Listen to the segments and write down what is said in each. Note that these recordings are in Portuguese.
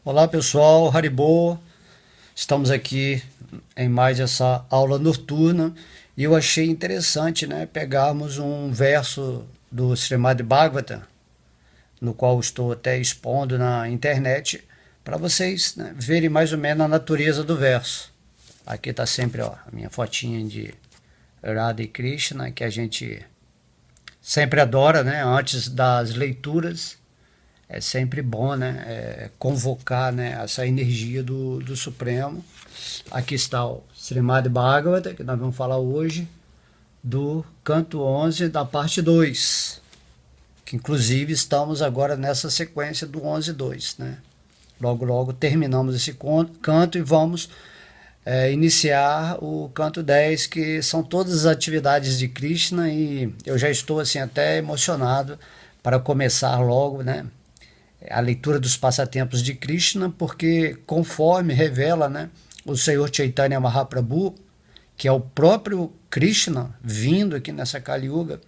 Olá pessoal, Haribo, estamos aqui em mais essa aula noturna e eu achei interessante, né, pegarmos um verso do Srimad Bhagavatam, no qual estou até expondo na internet, para vocês, né, verem mais ou menos a natureza do verso. Aqui está sempre, ó, a minha fotinha de Radha e Krishna, que a gente sempre adora, né, antes das leituras. É sempre bom, né, convocar, né, essa energia do Supremo. Aqui está o Srimad Bhagavata, que nós vamos falar hoje, do canto 11 da parte 2, que inclusive estamos agora nessa sequência do 11:2, né? Logo, logo terminamos esse canto e vamos iniciar o canto 10, que são todas as atividades de Krishna, e eu já estou assim até emocionado para começar logo, né, a leitura dos passatempos de Krishna, porque conforme revela, né, o Senhor Chaitanya Mahaprabhu, que é o próprio Krishna vindo aqui nessa Kali Yuga,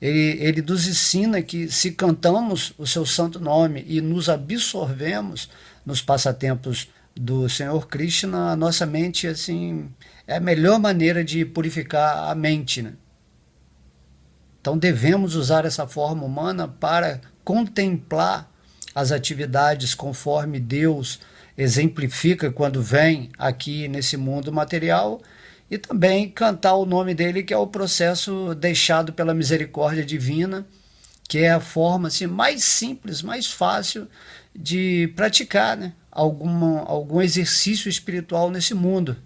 ele nos ensina que se cantamos o seu santo nome e nos absorvemos nos passatempos do Senhor Krishna, a nossa mente assim é a melhor maneira de purificar a mente, né? Então devemos usar essa forma humana para contemplar as atividades conforme Deus exemplifica quando vem aqui nesse mundo material, e também cantar o nome dele, que é o processo deixado pela misericórdia divina, que é a forma assim, mais simples, mais fácil de praticar, né, algum exercício espiritual nesse mundo.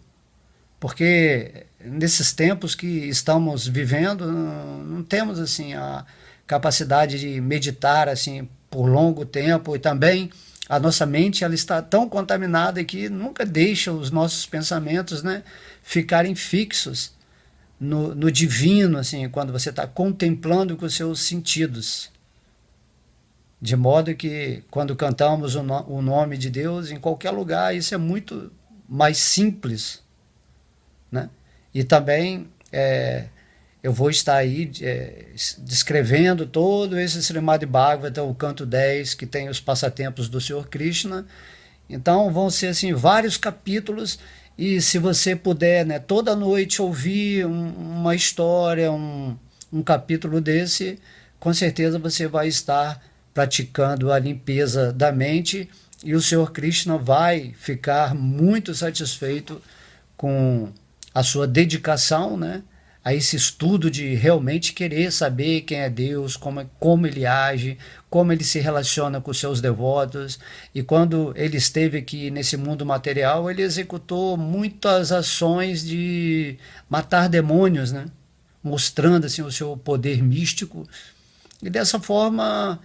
Porque nesses tempos que estamos vivendo, não temos assim a capacidade de meditar assim por longo tempo, e também a nossa mente ela está tão contaminada que nunca deixa os nossos pensamentos, né, ficarem fixos no divino, assim, quando você está contemplando com os seus sentidos. De modo que quando cantamos o nome de Deus em qualquer lugar, isso é muito mais simples, né? E também eu vou estar aí descrevendo todo esse Srimad Bhagavatam, o canto 10, que tem os passatempos do Senhor Krishna. Então vão ser assim vários capítulos, e se você puder, né, toda noite ouvir uma história, um capítulo desse, com certeza você vai estar praticando a limpeza da mente, e o Senhor Krishna vai ficar muito satisfeito com a sua dedicação, né, a esse estudo de realmente querer saber quem é Deus, como ele age, como ele se relaciona com os seus devotos. E quando ele esteve aqui nesse mundo material, ele executou muitas ações de matar demônios, né, mostrando assim o seu poder místico. E dessa forma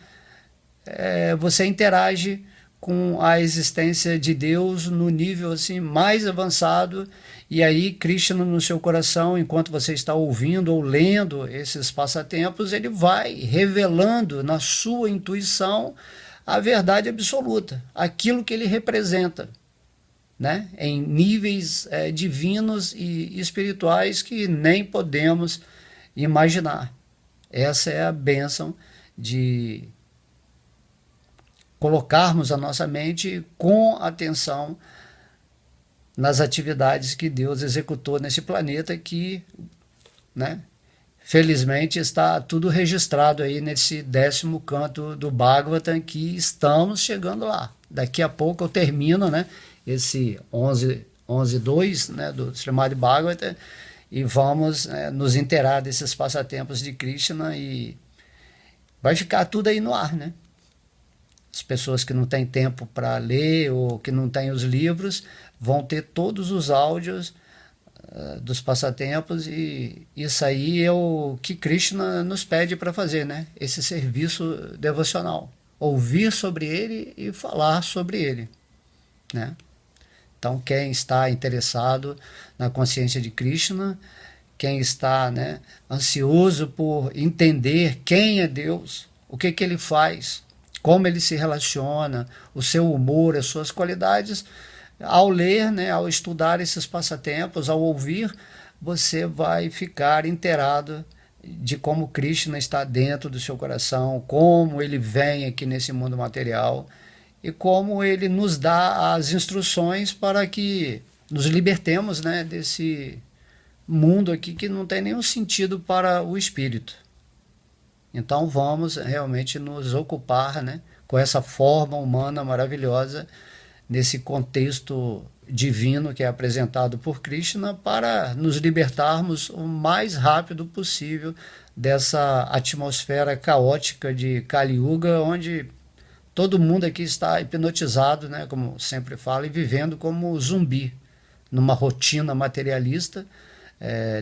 você interage com a existência de Deus no nível assim mais avançado, e aí Krishna no seu coração, enquanto você está ouvindo ou lendo esses passatempos, ele vai revelando na sua intuição a verdade absoluta, aquilo que ele representa, né, em níveis divinos e espirituais que nem podemos imaginar. Essa é a bênção de colocarmos a nossa mente com atenção nas atividades que Deus executou nesse planeta, que, né, felizmente está tudo registrado aí nesse 10º canto do Bhagavatam, que estamos chegando lá. Daqui a pouco eu termino, né, esse 11:2, né, do Srimad Bhagavatam, e vamos nos inteirar desses passatempos de Krishna, e vai ficar tudo aí no ar, né? As pessoas que não têm tempo para ler ou que não têm os livros vão ter todos os áudios dos passatempos, e isso aí é o que Krishna nos pede para fazer, né? Esse serviço devocional, ouvir sobre ele e falar sobre ele, né? Então quem está interessado na consciência de Krishna, quem está, né, ansioso por entender quem é Deus, o que ele faz, como ele se relaciona, o seu humor, as suas qualidades, ao ler, né, ao estudar esses passatempos, ao ouvir, você vai ficar inteirado de como Krishna está dentro do seu coração, como ele vem aqui nesse mundo material, e como ele nos dá as instruções para que nos libertemos, né, desse mundo aqui que não tem nenhum sentido para o espírito. Então vamos realmente nos ocupar, né, com essa forma humana maravilhosa, nesse contexto divino que é apresentado por Krishna, para nos libertarmos o mais rápido possível dessa atmosfera caótica de Kali Yuga, onde todo mundo aqui está hipnotizado, né, como sempre falo, e vivendo como zumbi, numa rotina materialista,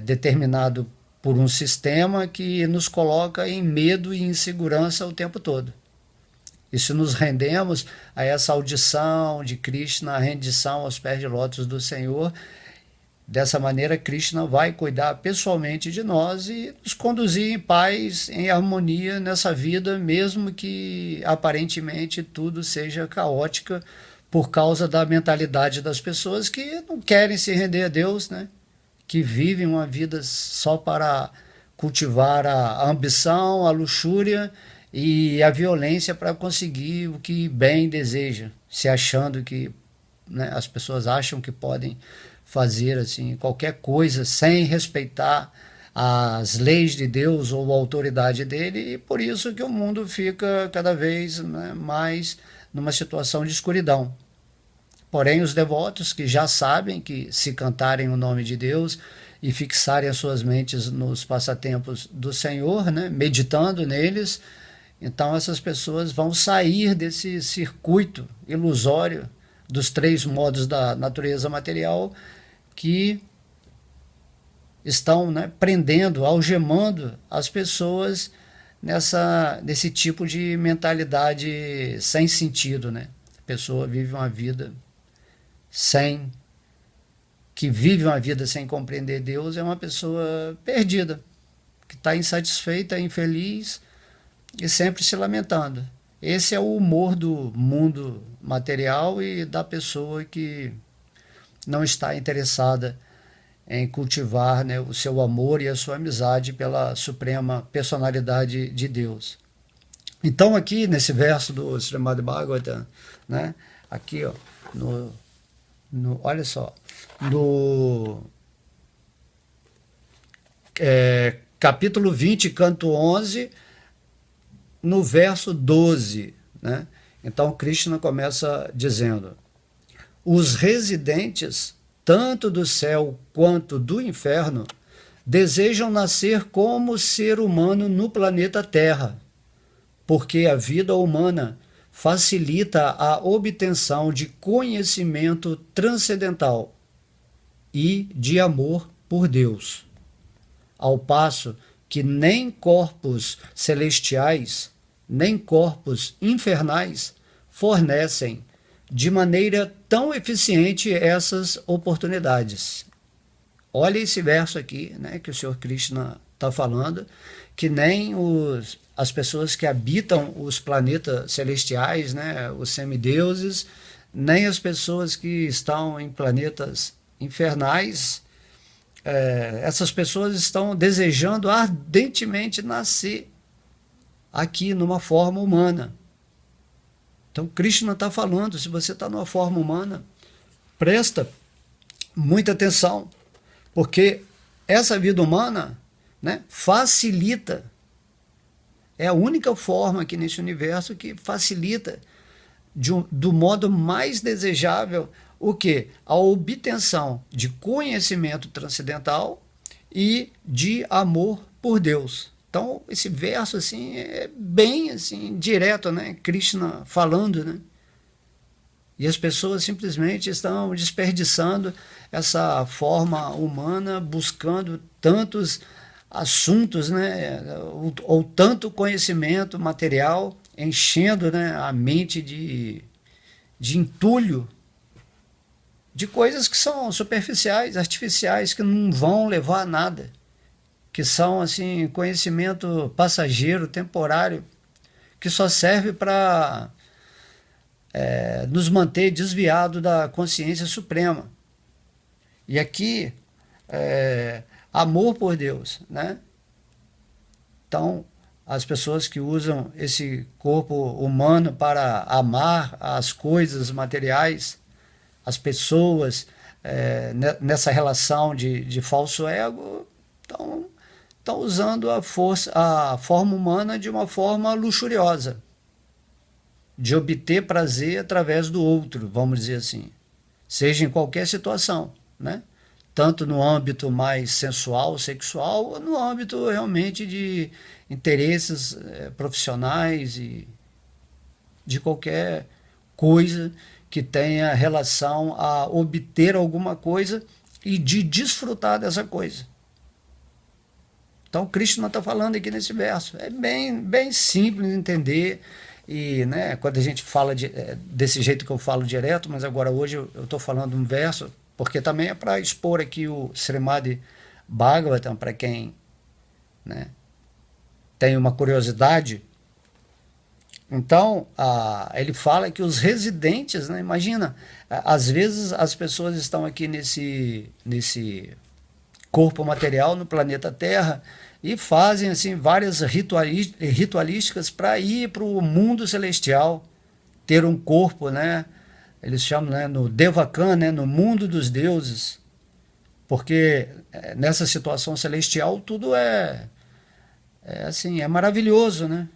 determinado por um sistema que nos coloca em medo e insegurança o tempo todo. E se nos rendemos a essa audição de Krishna, a rendição aos pés de lótus do Senhor, dessa maneira Krishna vai cuidar pessoalmente de nós e nos conduzir em paz, em harmonia nessa vida, mesmo que aparentemente tudo seja caótica por causa da mentalidade das pessoas que não querem se render a Deus, né? Que vivem uma vida só para cultivar a ambição, a luxúria e a violência para conseguir o que bem deseja, se achando que, né, as pessoas acham que podem fazer assim qualquer coisa sem respeitar as leis de Deus ou a autoridade dele, e por isso que o mundo fica cada vez, né, mais numa situação de escuridão. Porém, os devotos que já sabem que se cantarem o nome de Deus e fixarem as suas mentes nos passatempos do Senhor, né, meditando neles, então essas pessoas vão sair desse circuito ilusório dos três modos da natureza material que estão, né, prendendo, algemando as pessoas nesse tipo de mentalidade sem sentido, né? A pessoa vive uma vida sem compreender Deus, é uma pessoa perdida, que está insatisfeita, infeliz e sempre se lamentando. Esse é o humor do mundo material e da pessoa que não está interessada em cultivar, né, o seu amor e a sua amizade pela suprema personalidade de Deus. Então aqui nesse verso do Srimad Bhagavatam, né, aqui ó, olha só, no capítulo 20, canto 11, no verso 12, né? Então Krishna começa dizendo: os residentes, tanto do céu quanto do inferno, desejam nascer como ser humano no planeta Terra, porque a vida humana facilita a obtenção de conhecimento transcendental e de amor por Deus, ao passo que nem corpos celestiais, nem corpos infernais fornecem de maneira tão eficiente essas oportunidades. Olha esse verso aqui, né, que o Senhor Krishna está falando, que nem as pessoas que habitam os planetas celestiais, né, os semideuses, nem as pessoas que estão em planetas infernais, essas pessoas estão desejando ardentemente nascer aqui numa forma humana. Então Krishna está falando, se você está numa forma humana, presta muita atenção, porque essa vida humana, né, facilita, é a única forma aqui nesse universo que facilita do modo mais desejável o que? A obtenção de conhecimento transcendental e de amor por Deus. Então, esse verso assim, é bem assim, direto, né? Krishna falando, né? E as pessoas simplesmente estão desperdiçando essa forma humana, buscando tantos assuntos, né? Ou tanto conhecimento material, enchendo, né, a mente de entulho, de coisas que são superficiais, artificiais, que não vão levar a nada, que são assim conhecimento passageiro, temporário, que só serve para nos manter desviados da consciência suprema. E aqui, amor por Deus, né? Então, as pessoas que usam esse corpo humano para amar as coisas materiais, as pessoas, nessa relação de falso ego, estão usando a forma humana de uma forma luxuriosa, de obter prazer através do outro, vamos dizer assim, seja em qualquer situação, né? Tanto no âmbito mais sensual, sexual, ou no âmbito realmente de interesses profissionais e de qualquer coisa que tenha relação a obter alguma coisa e de desfrutar dessa coisa. Então, Krishna está falando aqui nesse verso. É bem simples de entender. E, né, quando a gente fala desse jeito que eu falo direto, mas agora hoje eu estou falando um verso, porque também é para expor aqui o Srimad Bhagavatam, para quem, né, tem uma curiosidade. Então, ele fala que os residentes, né, imagina, às vezes as pessoas estão aqui nesse corpo material no planeta Terra e fazem assim várias ritualísticas para ir para o mundo celestial, ter um corpo, né? Eles chamam, né, no Devakan, né, no mundo dos deuses, porque nessa situação celestial tudo assim, é maravilhoso, né?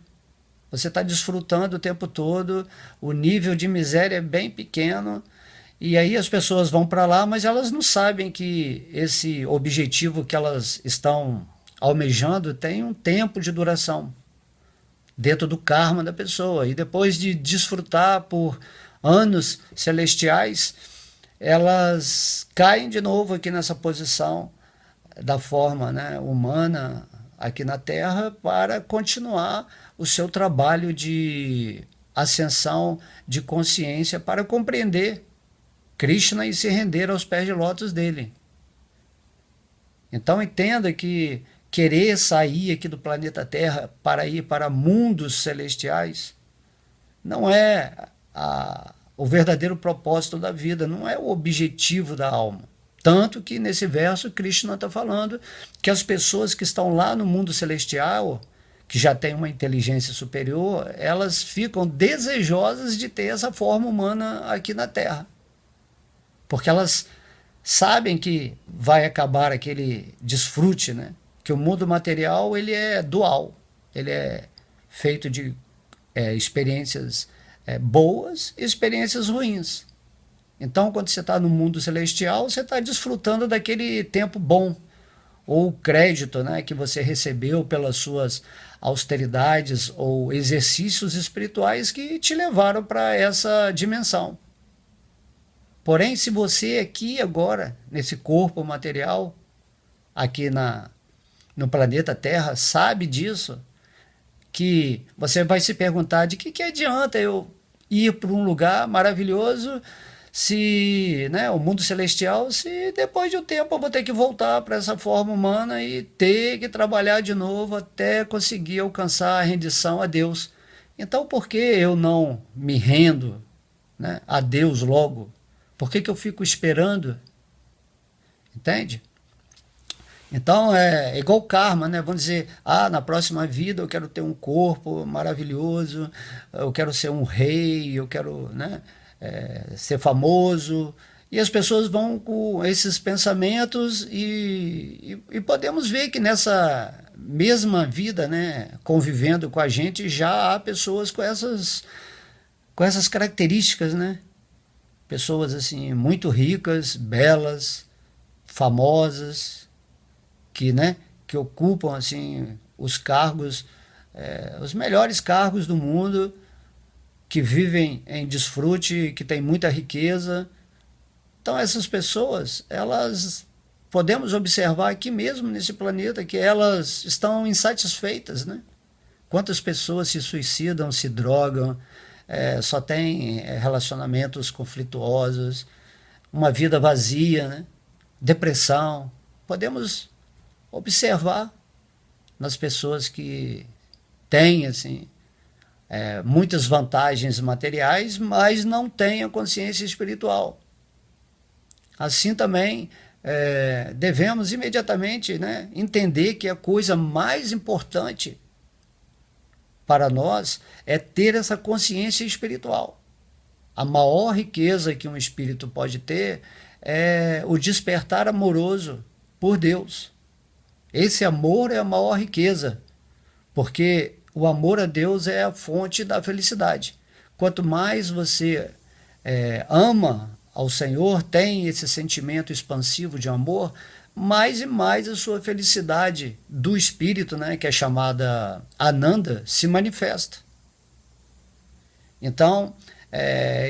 Você está desfrutando o tempo todo, o nível de miséria é bem pequeno. E aí as pessoas vão para lá, mas elas não sabem que esse objetivo que elas estão almejando tem um tempo de duração dentro do karma da pessoa. E depois de desfrutar por anos celestiais, elas caem de novo aqui nessa posição da forma, né, humana aqui na Terra para continuar o seu trabalho de ascensão de consciência para compreender Krishna e se render aos pés de lótus dele. Então entenda que querer sair aqui do planeta Terra para ir para mundos celestiais não é o verdadeiro propósito da vida, não é o objetivo da alma. Tanto que nesse verso Krishna está falando que as pessoas que estão lá no mundo celestial, que já têm uma inteligência superior, elas ficam desejosas de ter essa forma humana aqui na Terra. Porque elas sabem que vai acabar aquele desfrute, né? Que o mundo material ele é dual, ele é feito de experiências boas e experiências ruins. Então, quando você está no mundo celestial, você está desfrutando daquele tempo bom, ou crédito, né, que você recebeu pelas suas austeridades ou exercícios espirituais que te levaram para essa dimensão. Porém, se você aqui agora, nesse corpo material, aqui no planeta Terra, sabe disso, que você vai se perguntar de que adianta eu ir para um lugar maravilhoso se, né, o mundo celestial, se depois de um tempo eu vou ter que voltar para essa forma humana e ter que trabalhar de novo até conseguir alcançar a rendição a Deus. Então, por que eu não me rendo, né, a Deus logo? Por que eu fico esperando? Entende? Então é igual karma, né? Vamos dizer, na próxima vida eu quero ter um corpo maravilhoso, eu quero ser um rei, eu quero, né, ser famoso. E as pessoas vão com esses pensamentos e podemos ver que nessa mesma vida, né, convivendo com a gente, já há pessoas com essas características, né? Pessoas assim muito ricas, belas, famosas, né, que ocupam assim os cargos, os melhores cargos do mundo, que vivem em desfrute, que têm muita riqueza. Então essas pessoas, elas podemos observar aqui mesmo nesse planeta que elas estão insatisfeitas, né? Quantas pessoas se suicidam, se drogam, só tem relacionamentos conflituosos, uma vida vazia, né? Depressão. Podemos observar nas pessoas que têm assim, muitas vantagens materiais, mas não têm a consciência espiritual. Assim também devemos imediatamente, né, entender que a coisa mais importante para nós é ter essa consciência espiritual. A maior riqueza que um espírito pode ter é o despertar amoroso por Deus. Esse amor é a maior riqueza, porque o amor a Deus é a fonte da felicidade. Quanto mais você ama ao Senhor, tem esse sentimento expansivo de amor, mais e mais a sua felicidade do espírito, né, que é chamada Ananda, se manifesta. Então,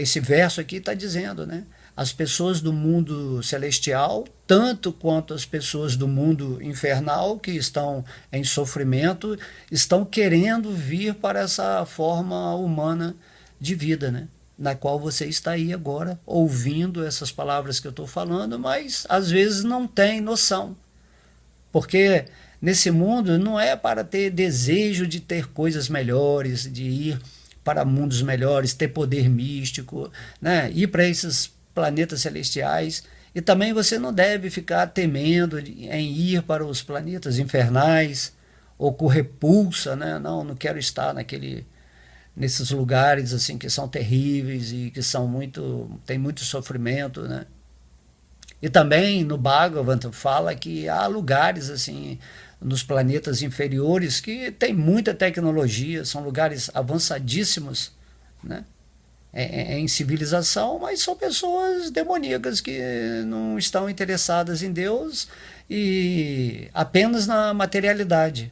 esse verso aqui está dizendo, né, as pessoas do mundo celestial, tanto quanto as pessoas do mundo infernal, que estão em sofrimento, estão querendo vir para essa forma humana de vida, né? Na qual você está aí agora, ouvindo essas palavras que eu estou falando, mas às vezes não tem noção. Porque nesse mundo não é para ter desejo de ter coisas melhores, de ir para mundos melhores, ter poder místico, né? Ir para esses planetas celestiais. E também você não deve ficar temendo em ir para os planetas infernais ou com repulsa, né? Não quero estar nesses lugares assim que são terríveis e que tem muito sofrimento, né? E também no Bhagavatam fala que há lugares assim nos planetas inferiores que tem muita tecnologia, são lugares avançadíssimos, né? Em civilização, mas são pessoas demoníacas que não estão interessadas em Deus e apenas na materialidade,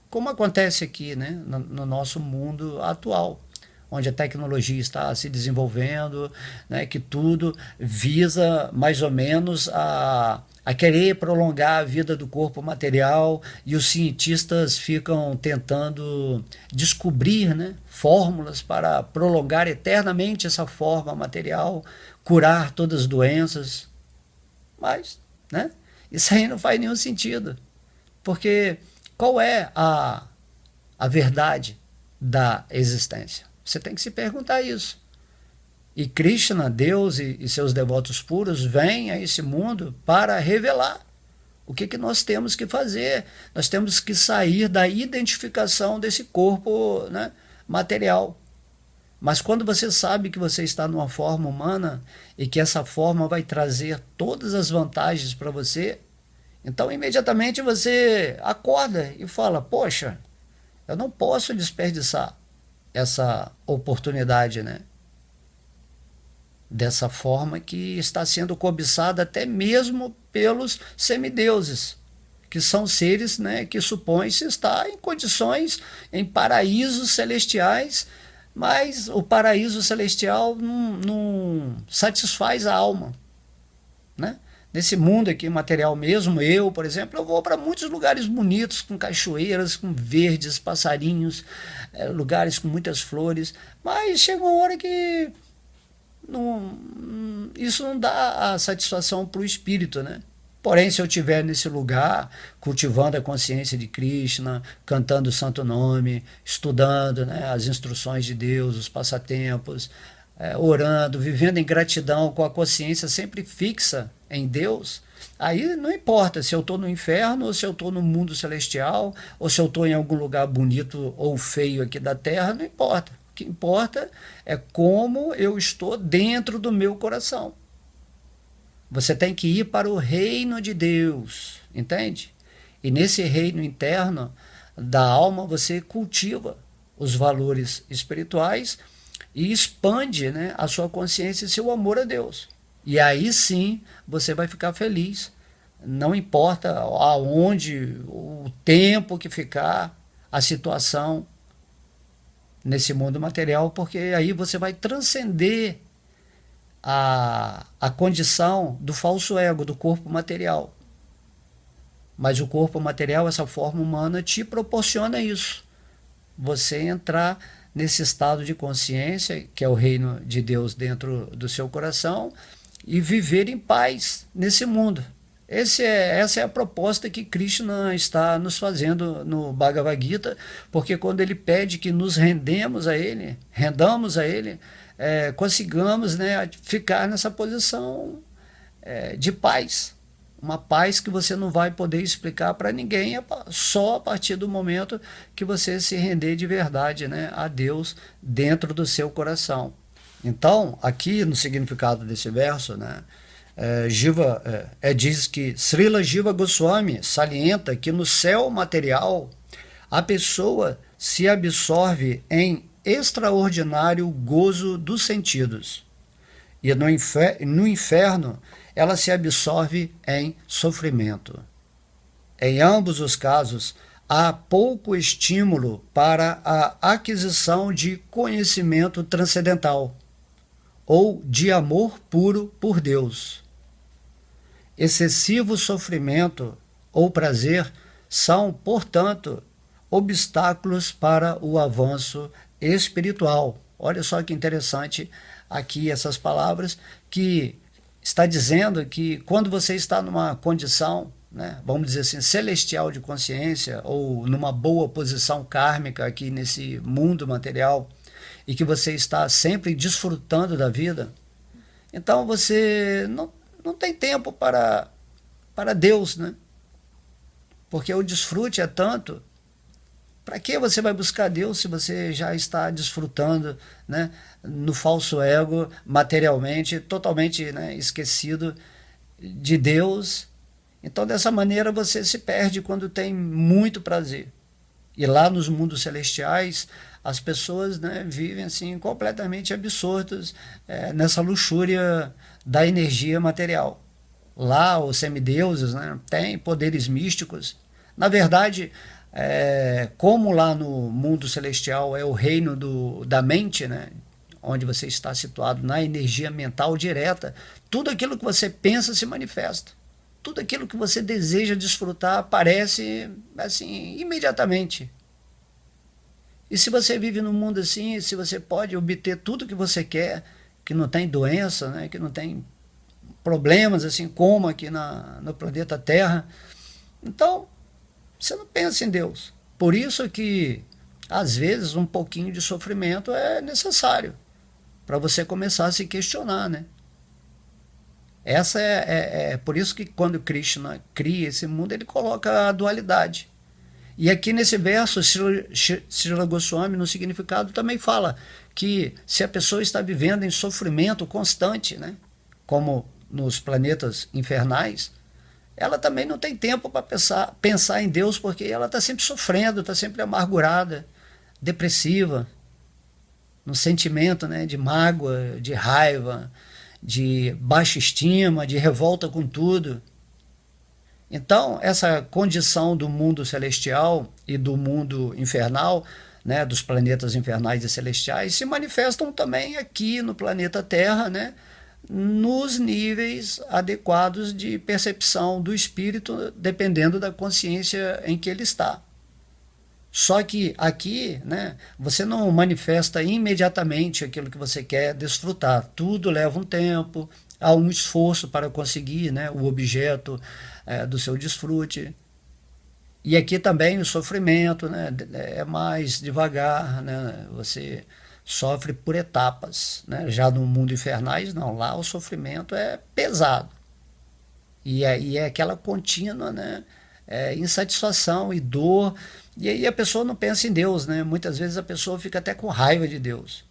como acontece aqui, né, no nosso mundo atual, onde a tecnologia está se desenvolvendo, né, que tudo visa mais ou menos a querer prolongar a vida do corpo material, e os cientistas ficam tentando descobrir, né, fórmulas para prolongar eternamente essa forma material, curar todas as doenças. Mas, né, isso aí não faz nenhum sentido, porque qual é a verdade da existência? Você tem que se perguntar isso. E Krishna, Deus e seus devotos puros vêm a esse mundo para revelar o que nós temos que fazer. Nós temos que sair da identificação desse corpo, né, material. Mas quando você sabe que você está numa forma humana e que essa forma vai trazer todas as vantagens para você, então imediatamente você acorda e fala: poxa, eu não posso desperdiçar essa oportunidade, né? Dessa forma que está sendo cobiçada até mesmo pelos semideuses, que são seres, né, que supõe-se estar em condições, em paraísos celestiais, mas o paraíso celestial não satisfaz a alma, né? Nesse mundo aqui material mesmo, eu, por exemplo, eu vou para muitos lugares bonitos, com cachoeiras, com verdes, passarinhos, lugares com muitas flores, mas chega uma hora que isso não dá a satisfação para o espírito, né? Porém, se eu estiver nesse lugar, cultivando a consciência de Krishna, cantando o santo nome, estudando, né, as instruções de Deus, os passatempos, orando, vivendo em gratidão, com a consciência sempre fixa em Deus, aí não importa se eu estou no inferno, ou se eu estou no mundo celestial, ou se eu estou em algum lugar bonito ou feio aqui da terra, não importa. O que importa é como eu estou dentro do meu coração. Você tem que ir para o reino de Deus, entende? E nesse reino interno da alma você cultiva os valores espirituais e expande, né, a sua consciência e seu amor a Deus. E aí sim você vai ficar feliz. Não importa aonde, o tempo que ficar, a situação nesse mundo material, porque aí você vai transcender a condição do falso ego, do corpo material. Mas o corpo material, essa forma humana, te proporciona isso. Você entrar nesse estado de consciência, que é o reino de Deus dentro do seu coração, e viver em paz nesse mundo. Essa é a proposta que Krishna está nos fazendo no Bhagavad Gita, porque quando ele pede que nos rendamos a ele, consigamos, né, ficar nessa posição de paz, uma paz que você não vai poder explicar para ninguém, só a partir do momento que você se render de verdade, né, a Deus dentro do seu coração. Então, aqui no significado desse verso, né, diz que Srila Jiva Goswami salienta que no céu material a pessoa se absorve em extraordinário gozo dos sentidos. E no inferno ela se absorve em sofrimento. Em ambos os casos, há pouco estímulo para a aquisição de conhecimento transcendental ou de amor puro por Deus. Excessivo sofrimento ou prazer são, portanto, obstáculos para o avanço espiritual. Olha só que interessante aqui essas palavras, que está dizendo que quando você está numa condição, né, vamos dizer assim, celestial de consciência, ou numa boa posição kármica aqui nesse mundo material, e que você está sempre desfrutando da vida, então você não tem tempo para Deus, né? Porque o desfrute é tanto. Para que você vai buscar Deus se você já está desfrutando, né, no falso ego, materialmente, totalmente, né, esquecido de Deus? Então, dessa maneira, você se perde quando tem muito prazer. E lá nos mundos celestiais, as pessoas, né, vivem assim, completamente absortas nessa luxúria da energia material. Lá, os semideuses, né, têm poderes místicos. Na verdade, como lá no mundo celestial é o reino da mente, né, onde você está situado na energia mental direta, tudo aquilo que você pensa se manifesta. Tudo aquilo que você deseja desfrutar aparece assim, imediatamente. E se você vive num mundo assim, se você pode obter tudo que você quer, que não tem doença, né, que não tem problemas assim como aqui no planeta Terra, então você não pensa em Deus. Por isso que, às vezes, um pouquinho de sofrimento é necessário para você começar a se questionar, né? Essa é por isso que quando Krishna cria esse mundo, ele coloca a dualidade. E aqui nesse verso, Srila Goswami, no significado, também fala que se a pessoa está vivendo em sofrimento constante, né, como nos planetas infernais, ela também não tem tempo para pensar em Deus, porque ela está sempre sofrendo, está sempre amargurada, depressiva, no sentimento, né, de mágoa, de raiva, de baixa estima, de revolta com tudo. Então, essa condição do mundo celestial e do mundo infernal, né, dos planetas infernais e celestiais, se manifestam também aqui no planeta Terra, né, nos níveis adequados de percepção do espírito, dependendo da consciência em que ele está. Só que aqui, né, você não manifesta imediatamente aquilo que você quer desfrutar. Tudo leva um tempo, há um esforço para conseguir, né, o objeto do seu desfrute. E aqui também o sofrimento, né, é mais devagar, né, você sofre por etapas, né? Já no mundo infernais, não, lá o sofrimento é pesado. E é aquela contínua, né, insatisfação e dor. E aí a pessoa não pensa em Deus, né? Muitas vezes a pessoa fica até com raiva de Deus,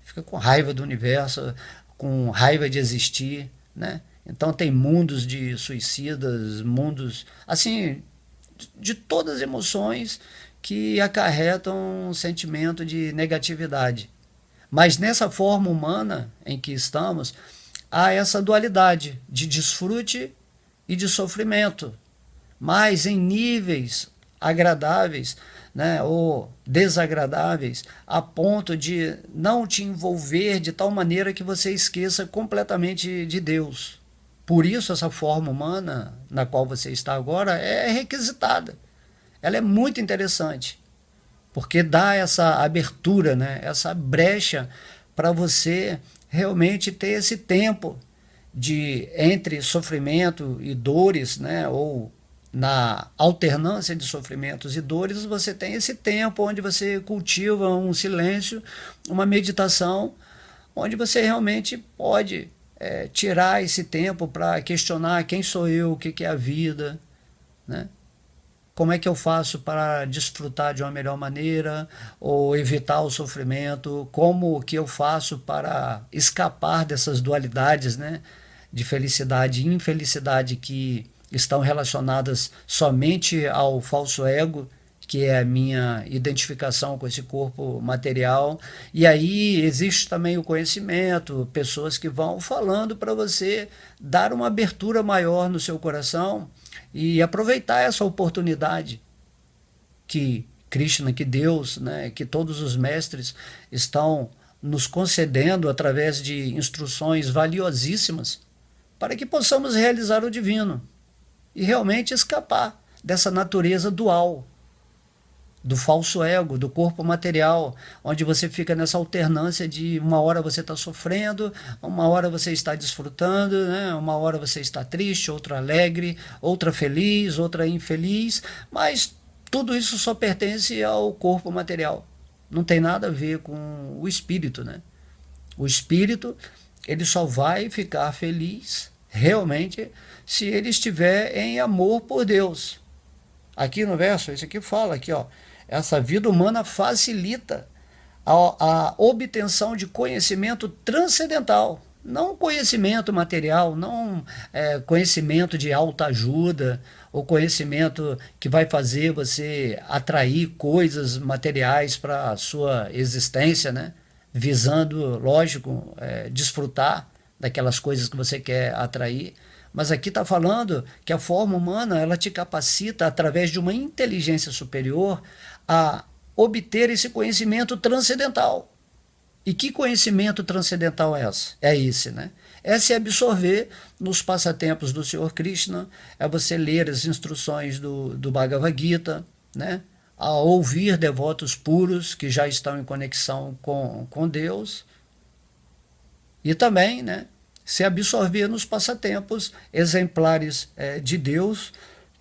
fica com raiva do universo, com raiva de existir, né? Então tem mundos de suicidas, mundos assim de todas as emoções que acarretam um sentimento de negatividade. Mas nessa forma humana em que estamos, há essa dualidade de desfrute e de sofrimento, mas em níveis agradáveis, né, ou desagradáveis, a ponto de não te envolver de tal maneira que você esqueça completamente de Deus. Por isso essa forma humana na qual você está agora é requisitada. Ela é muito interessante, porque dá essa abertura, né, essa brecha para você realmente ter esse tempo de entre sofrimento e dores, né, ou na alternância de sofrimentos e dores, você tem esse tempo onde você cultiva um silêncio, uma meditação, onde você realmente pode tirar esse tempo para questionar quem sou eu, o que, que é a vida, né? Como é que eu faço para desfrutar de uma melhor maneira ou evitar o sofrimento? Como que eu faço para escapar dessas dualidades, né, de felicidade e infelicidade que estão relacionadas somente ao falso ego, que é a minha identificação com esse corpo material. E aí existe também o conhecimento, pessoas que vão falando para você dar uma abertura maior no seu coração e aproveitar essa oportunidade que Krishna, que Deus, né, que todos os mestres estão nos concedendo através de instruções valiosíssimas para que possamos realizar o divino e realmente escapar dessa natureza dual, do falso ego, do corpo material, onde você fica nessa alternância de uma hora você está sofrendo, uma hora você está desfrutando, né? Uma hora você está triste, outra alegre, outra feliz, outra infeliz, mas tudo isso só pertence ao corpo material. Não tem nada a ver com o espírito, né? O espírito, ele só vai ficar feliz realmente se ele estiver em amor por Deus. Aqui no verso, esse aqui fala aqui, ó, essa vida humana facilita a obtenção de conhecimento transcendental, não conhecimento material, não conhecimento de autoajuda ou conhecimento que vai fazer você atrair coisas materiais para a sua existência, né? Visando, lógico, desfrutar daquelas coisas que você quer atrair. Mas aqui está falando que a forma humana ela te capacita, através de uma inteligência superior, a obter esse conhecimento transcendental. E que conhecimento transcendental é esse? É esse, né? É se absorver nos passatempos do Senhor Krishna, é você ler as instruções do Bhagavad Gita, né? A ouvir devotos puros que já estão em conexão com Deus, e também, né, se absorver nos passatempos exemplares de Deus,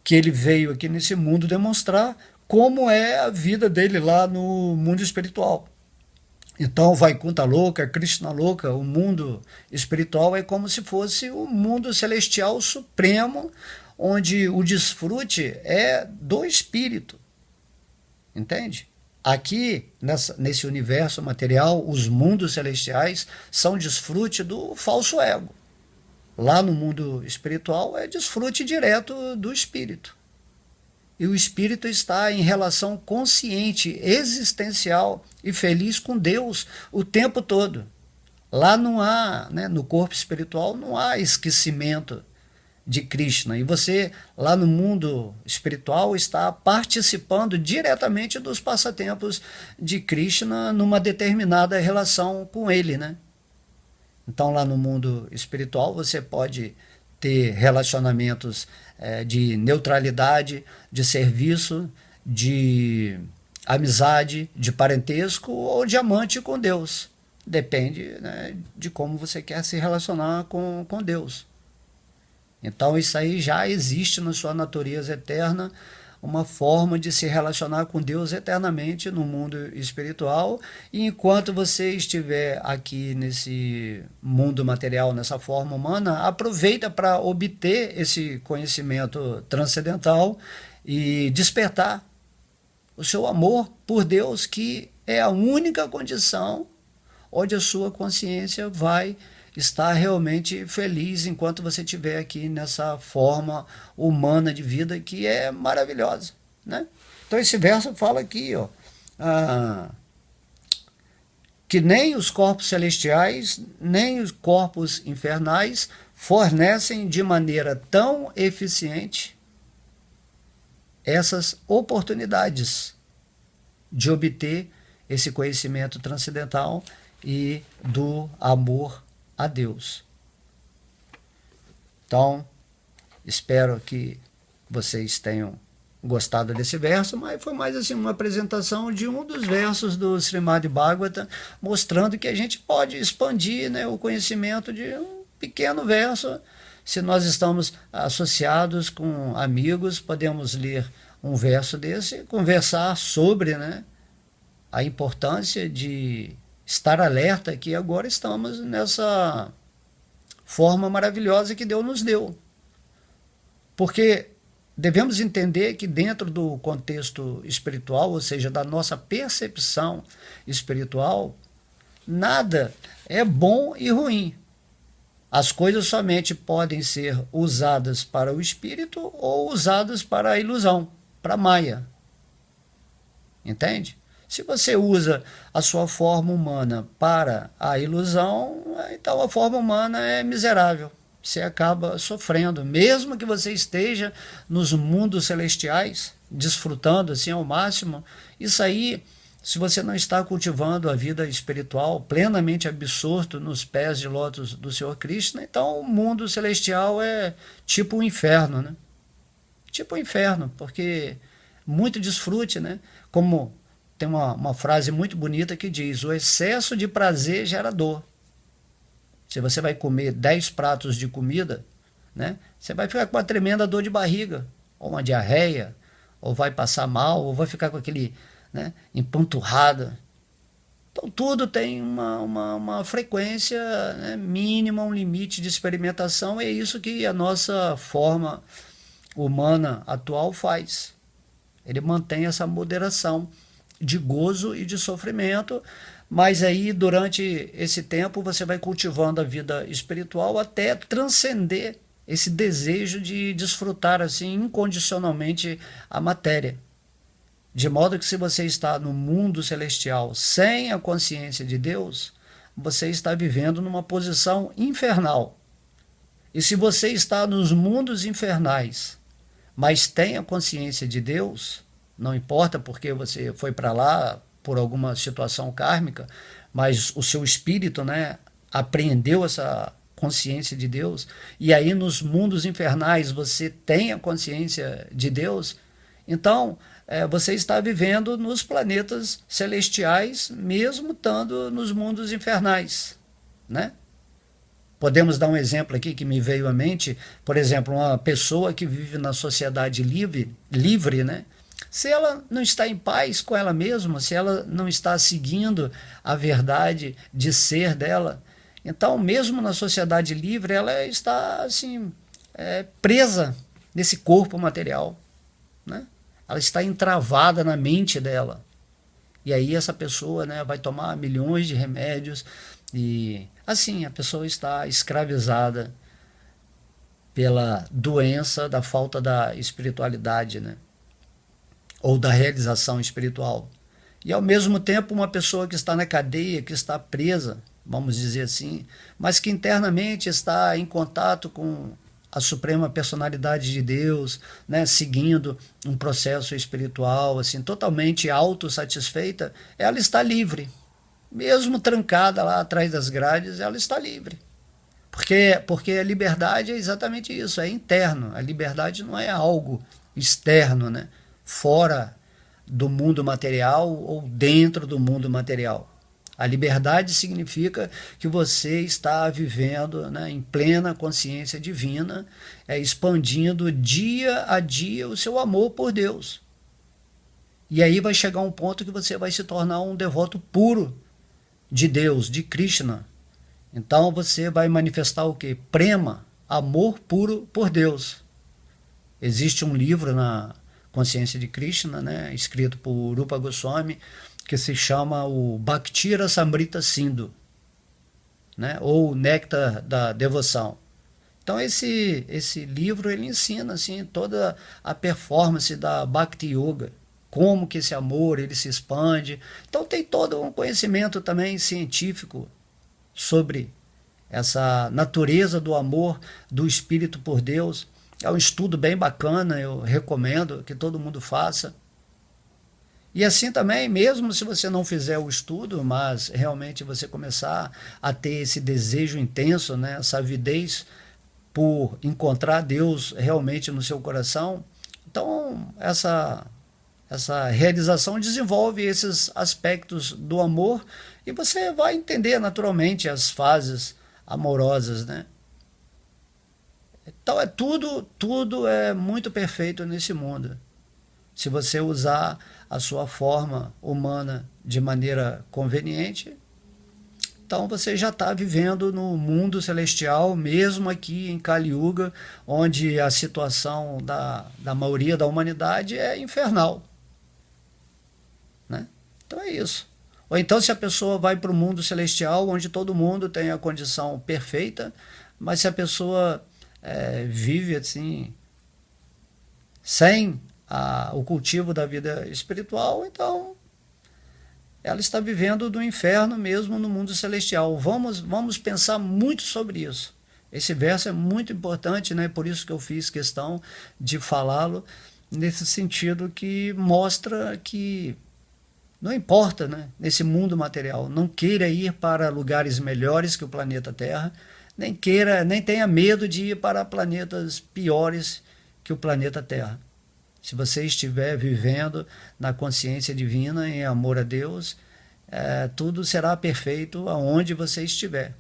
que ele veio aqui nesse mundo demonstrar como é a vida dele lá no mundo espiritual. Então, Vaikuntha Loka, Krishna Loka, o mundo espiritual é como se fosse o mundo celestial supremo, onde o desfrute é do espírito. Entende? Aqui, nesse universo material, os mundos celestiais são desfrute do falso ego. Lá no mundo espiritual é desfrute direto do espírito. E o espírito está em relação consciente, existencial e feliz com Deus o tempo todo. Lá não há, né, no corpo espiritual, não há esquecimento de Krishna. E você, lá no mundo espiritual, está participando diretamente dos passatempos de Krishna numa determinada relação com ele, né? Então, lá no mundo espiritual, você pode ter relacionamentos de neutralidade, de serviço, de amizade, de parentesco ou de amante com Deus. Depende, né, de como você quer se relacionar com Deus. Então isso aí já existe na sua natureza eterna, uma forma de se relacionar com Deus eternamente no mundo espiritual. E enquanto você estiver aqui nesse mundo material, nessa forma humana, aproveita para obter esse conhecimento transcendental e despertar o seu amor por Deus, que é a única condição onde a sua consciência vai estar realmente feliz enquanto você estiver aqui nessa forma humana de vida que é maravilhosa, né? Então esse verso fala aqui, ó, que nem os corpos celestiais, nem os corpos infernais fornecem de maneira tão eficiente essas oportunidades de obter esse conhecimento transcendental e do amor a Deus. Então, espero que vocês tenham gostado desse verso, mas foi mais assim uma apresentação de um dos versos do Srimad Bhagavatam, mostrando que a gente pode expandir, né, o conhecimento de um pequeno verso. Se nós estamos associados com amigos, podemos ler um verso desse, conversar sobre, né, a importância de estar alerta que agora estamos nessa forma maravilhosa que Deus nos deu. Porque devemos entender que dentro do contexto espiritual, ou seja, da nossa percepção espiritual, nada é bom e ruim. As coisas somente podem ser usadas para o espírito ou usadas para a ilusão, para a maia. Entende? Se você usa a sua forma humana para a ilusão, então a forma humana é miserável. Você acaba sofrendo, mesmo que você esteja nos mundos celestiais, desfrutando assim ao máximo. Isso aí, se você não está cultivando a vida espiritual, plenamente absorto nos pés de lótus do Senhor Cristo, então o mundo celestial é tipo o inferno, né? Tipo o inferno, porque muito desfrute, né? Como tem uma frase muito bonita que diz: o excesso de prazer gera dor. Se você vai comer 10 pratos de comida, né, você vai ficar com uma tremenda dor de barriga, ou uma diarreia, ou vai passar mal, ou vai ficar com aquele, né, empanturrada. Então tudo tem uma frequência, né, mínima, um limite de experimentação, e é isso que a nossa forma humana atual faz. Ele mantém essa moderação de gozo e de sofrimento, mas aí durante esse tempo você vai cultivando a vida espiritual até transcender esse desejo de desfrutar assim incondicionalmente a matéria. De modo que se você está no mundo celestial sem a consciência de Deus, você está vivendo numa posição infernal. E se você está nos mundos infernais, mas tem a consciência de Deus, não importa porque você foi para lá por alguma situação kármica, mas o seu espírito, né, apreendeu essa consciência de Deus, e aí nos mundos infernais você tem a consciência de Deus, então você está vivendo nos planetas celestiais, mesmo estando nos mundos infernais, né? Podemos dar um exemplo aqui que me veio à mente, por exemplo, uma pessoa que vive na sociedade livre, né? Se ela não está em paz com ela mesma, se ela não está seguindo a verdade de ser dela, então mesmo na sociedade livre ela está assim presa nesse corpo material, né? Ela está entravada na mente dela. E aí essa pessoa, né, vai tomar milhões de remédios e assim a pessoa está escravizada pela doença da falta da espiritualidade, né? Ou da realização espiritual. E ao mesmo tempo uma pessoa que está na cadeia, que está presa, vamos dizer assim, mas que internamente está em contato com a suprema personalidade de Deus, né, seguindo um processo espiritual assim totalmente autossatisfeita, ela está livre. Mesmo trancada lá atrás das grades, ela está livre. Porque a liberdade é exatamente isso, é interno. A liberdade não é algo externo, né? Fora do mundo material ou dentro do mundo material. A liberdade significa que você está vivendo, né, em plena consciência divina, expandindo dia a dia o seu amor por Deus. E aí vai chegar um ponto que você vai se tornar um devoto puro de Deus, de Krishna. Então você vai manifestar o quê? Prema, amor puro por Deus. Existe um livro na Consciência de Krishna, né, escrito por Rupa Goswami, que se chama o Bhaktira Samrita Sindhu, né, ou Néctar da Devoção. Então esse livro ele ensina assim toda a performance da Bhakti Yoga, como que esse amor ele se expande. Então tem todo um conhecimento também científico sobre essa natureza do amor do Espírito por Deus. É um estudo bem bacana, eu recomendo que todo mundo faça. E assim também, mesmo se você não fizer o estudo, mas realmente você começar a ter esse desejo intenso, né, essa avidez por encontrar Deus realmente no seu coração, então essa realização desenvolve esses aspectos do amor e você vai entender naturalmente as fases amorosas, né? Então tudo é muito perfeito nesse mundo. Se você usar a sua forma humana de maneira conveniente, então você já está vivendo no mundo celestial, mesmo aqui em Kali Yuga, onde a situação da maioria da humanidade é infernal, né? Então é isso. Ou então se a pessoa vai para o mundo celestial, onde todo mundo tem a condição perfeita, mas se a pessoa vive assim, sem o cultivo da vida espiritual, então ela está vivendo do inferno mesmo no mundo celestial. Vamos pensar muito sobre isso. Esse verso é muito importante, né? Por isso que eu fiz questão de falá-lo, nesse sentido que mostra que não importa, né? Nesse mundo material, não queira ir para lugares melhores que o planeta Terra, nem tenha medo de ir para planetas piores que o planeta Terra. Se você estiver vivendo na consciência divina, em amor a Deus, tudo será perfeito aonde você estiver,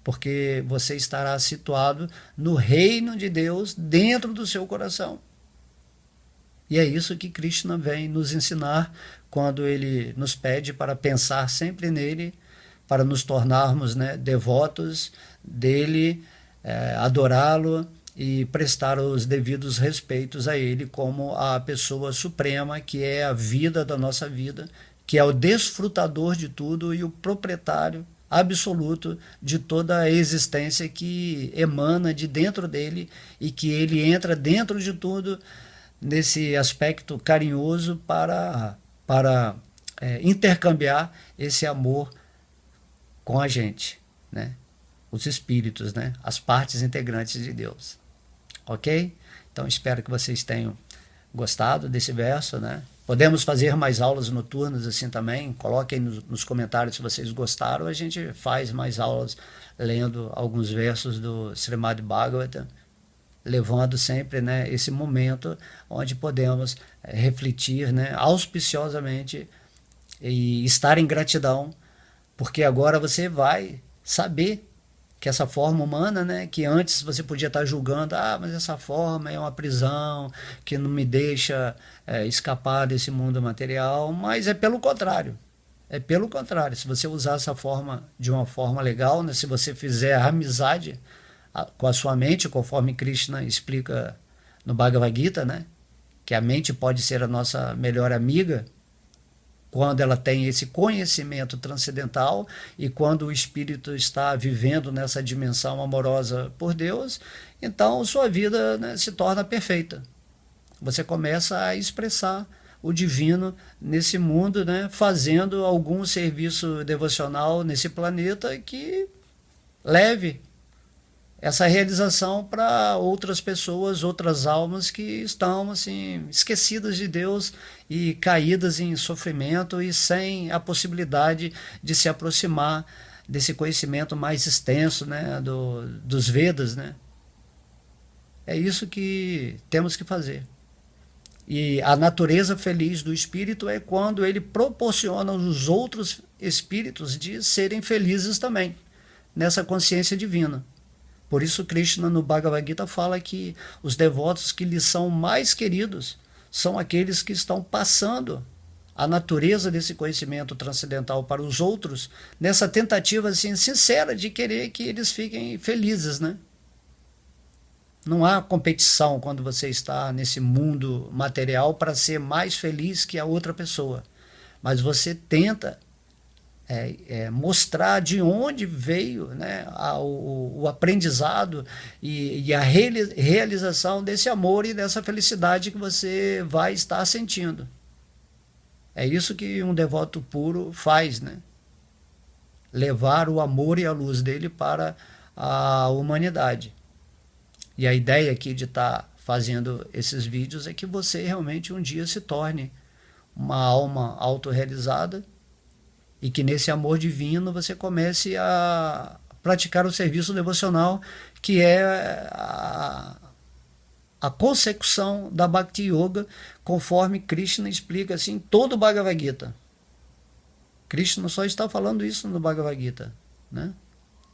porque você estará situado no reino de Deus dentro do seu coração. E é isso que Krishna vem nos ensinar quando ele nos pede para pensar sempre nele, para nos tornarmos, né, devotos dele, adorá-lo e prestar os devidos respeitos a ele como a pessoa suprema, que é a vida da nossa vida, que é o desfrutador de tudo e o proprietário absoluto de toda a existência que emana de dentro dele e que ele entra dentro de tudo nesse aspecto carinhoso para intercambiar esse amor com a gente, né? Os espíritos, né? As partes integrantes de Deus. Ok? Então espero que vocês tenham gostado desse verso, né? Podemos fazer mais aulas noturnas assim também. Coloquem nos comentários se vocês gostaram. A gente faz mais aulas lendo alguns versos do Srimad Bhagavatam, levando sempre, né, esse momento onde podemos refletir, né, auspiciosamente e estar em gratidão, porque agora você vai saber que essa forma humana, né, que antes você podia estar julgando, mas essa forma é uma prisão que não me deixa escapar desse mundo material, mas é pelo contrário. É pelo contrário, se você usar essa forma de uma forma legal, né, se você fizer a amizade com a sua mente, conforme Krishna explica no Bhagavad Gita, né, que a mente pode ser a nossa melhor amiga, quando ela tem esse conhecimento transcendental e quando o espírito está vivendo nessa dimensão amorosa por Deus, então sua vida, né, se torna perfeita. Você começa a expressar o divino nesse mundo, né, fazendo algum serviço devocional nesse planeta que leve essa realização para outras pessoas, outras almas que estão assim esquecidas de Deus e caídas em sofrimento e sem a possibilidade de se aproximar desse conhecimento mais extenso, né, dos Vedas, né? É isso que temos que fazer. E a natureza feliz do espírito é quando ele proporciona aos outros espíritos de serem felizes também, nessa consciência divina. Por isso Krishna no Bhagavad Gita fala que os devotos que lhes são mais queridos são aqueles que estão passando a natureza desse conhecimento transcendental para os outros, nessa tentativa assim, sincera de querer que eles fiquem felizes, né? Não há competição quando você está nesse mundo material para ser mais feliz que a outra pessoa, mas você tenta mostrar de onde veio, né, o aprendizado e a realização desse amor e dessa felicidade que você vai estar sentindo. É isso que um devoto puro faz, né? Levar o amor e a luz dele para a humanidade. E a ideia aqui de estar fazendo esses vídeos é que você realmente um dia se torne uma alma autorrealizada e que nesse amor divino você comece a praticar o serviço devocional, que é a consecução da Bhakti Yoga, conforme Krishna explica assim todo o Bhagavad Gita. Krishna só está falando isso no Bhagavad Gita, né?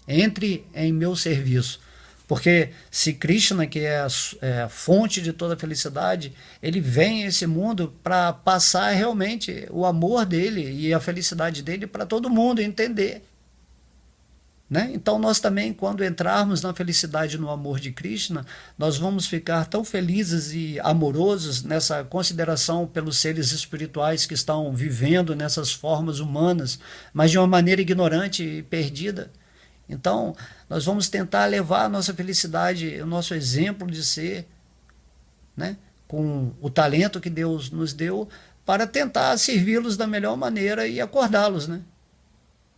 Entre em meu serviço. Porque se Krishna, que é a fonte de toda felicidade, ele vem a esse mundo para passar realmente o amor dele e a felicidade dele para todo mundo entender. né? Então nós também, quando entrarmos na felicidade no amor de Krishna, nós vamos ficar tão felizes e amorosos nessa consideração pelos seres espirituais que estão vivendo nessas formas humanas, mas de uma maneira ignorante e perdida. Então nós vamos tentar levar a nossa felicidade, o nosso exemplo de ser, né, com o talento que Deus nos deu, para tentar servi-los da melhor maneira e acordá-los, né?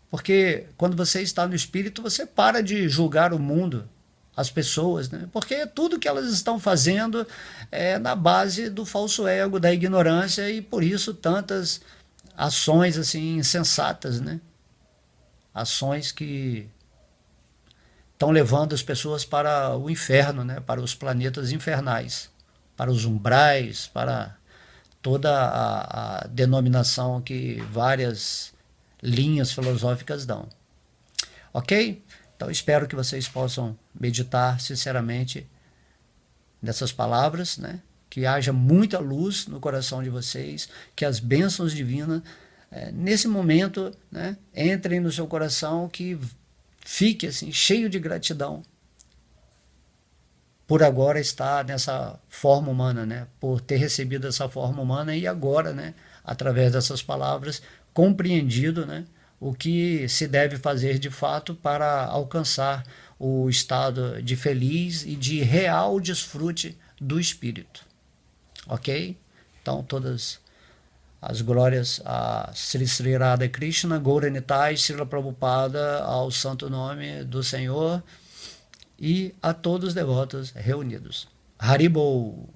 Porque quando você está no espírito, você para de julgar o mundo, as pessoas, né? Porque tudo que elas estão fazendo é na base do falso ego, da ignorância, e por isso tantas ações assim insensatas, né? Ações que estão levando as pessoas para o inferno, né? Para os planetas infernais, para os umbrais, para toda a denominação que várias linhas filosóficas dão. Ok? Então espero que vocês possam meditar sinceramente nessas palavras, né? Que haja muita luz no coração de vocês, que as bênçãos divinas, nesse momento, né, entrem no seu coração, que fique assim, cheio de gratidão por agora estar nessa forma humana, né? Por ter recebido essa forma humana e agora, né, através dessas palavras, compreendido, né, o que se deve fazer de fato para alcançar o estado de feliz e de real desfrute do espírito. Ok? Então, todas as glórias a Sri Sri Radha Krishna, Gaura Nitai, Srila Prabhupada, ao santo nome do Senhor, e a todos os devotos reunidos. Haribol!